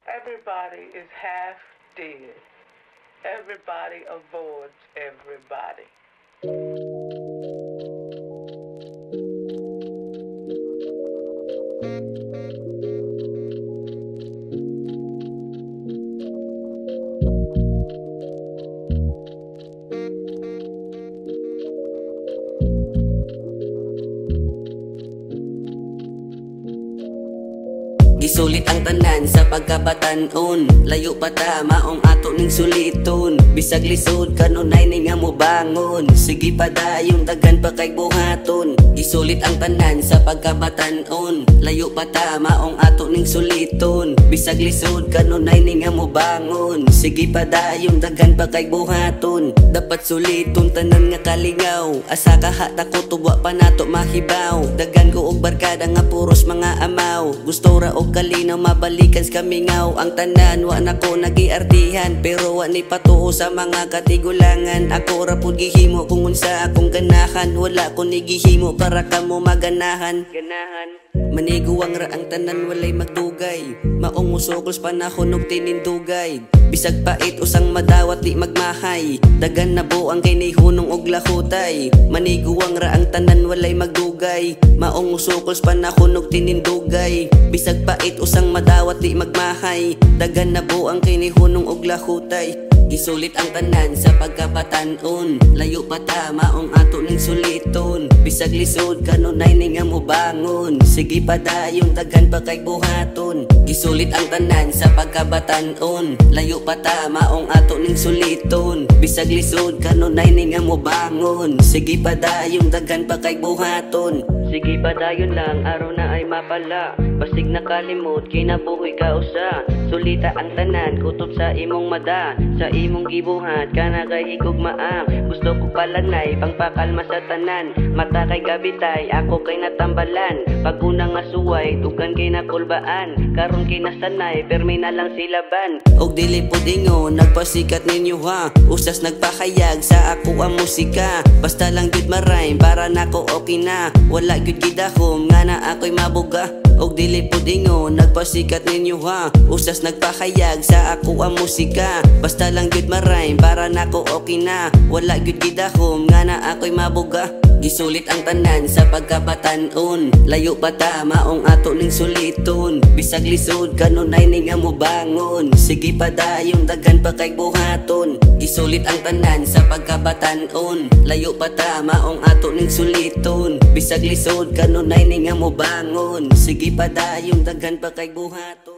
Everybody is half dead. Everybody avoids everybody. Gisulit ang tanan sa pagkabatanon, layo pa ta maong ato ning suliton. Bisag lisod kanunay ni nga mo bangon, sige pa dayong daghan pa kay buhaton. Gisulit ang tanan sa pagkabatanon, layo pa ta maong ato ning suliton. Bisag lisod kanunay ni nga mo bangon, sige pa dayong daghan pa kay buhaton. Dapat suliton tanan nga kalingaw, asa kahata ko tuwa pa nato mahibaw. Daghan ko og barkada nga puros mga amaw, gusto ra og kalinaw mabalikan kami ngaw. Ang tanan wa na ko nagiartihan, pero wa ni patuo sa mga katigulangan. Ako ra pud gihimo kung unsa akong ganahan, wala ko ni gihimo para kamo maganahan. Maniguang ra ang tanan walay magdugay, maong musokos panahon og tinindugay. Bisag pait usang madawat di magmahay, dagan na buang kay ni hunong og lakutay. Maniguang ra ang tanan walay magdugay, maong musokos panahon og tinindugay. Bisag pait usang madawat di magmahay, dagan na buang kay ni hunong og lakutay. Gisulit ang tanan sa pagkabatanon, layo pa ta maong ato ning suliton. Bisag lisod kanunay ni nga mo bangon, sige pa dayong daghan pa kay buhaton. Gisulit ang tanan sa pagkabatanon, layo pa ta maong ato ning suliton. Bisag lisod kanunay ni nga mo bangon, sige pa dayong daghan pa kay buhaton. Sige pa dayon lang araw na ay mapala, basig nakalimot kinabuhi ka usa. Sulita ang tanan kutob sa imong mada, sa imong gibuhat kana kay higugmaang. Gusto ko palanay pangpakalma sa tanan, mata kay gabitay ako kay natambalan. Pag unang masuway dugan kay nakulbaan, karon kay nasanay permi na lang silaban. Og dili pud ingon nagpasikat ninyo ha, usas nagpahayag sa ako ang musika. Basta lang gud ma-rhyme para nako okay na, wala gyud gidahom nga na ako'y mabuga. Og dili pud ingon nagpasikat ninyo ha, usas nagpahayag sa ako ang musika. Basta lang gyud ma-rhyme para nako okay na, wala gyud gidahom nga na ako'y mabuga. Gisulit ang tanan sa pagkabatanon, layo pa ta maong ato ning suliton. Bisag lisod kanunay ni nga mo bangon, sige pa dayong daghan pa kay buhaton. Gisulit ang tanan sa pagkabatanon, layo pa ta maong ato ning suliton. Bisag lisod kanunay ni nga mo bangon, sige pa dayong daghan pa kay buhaton.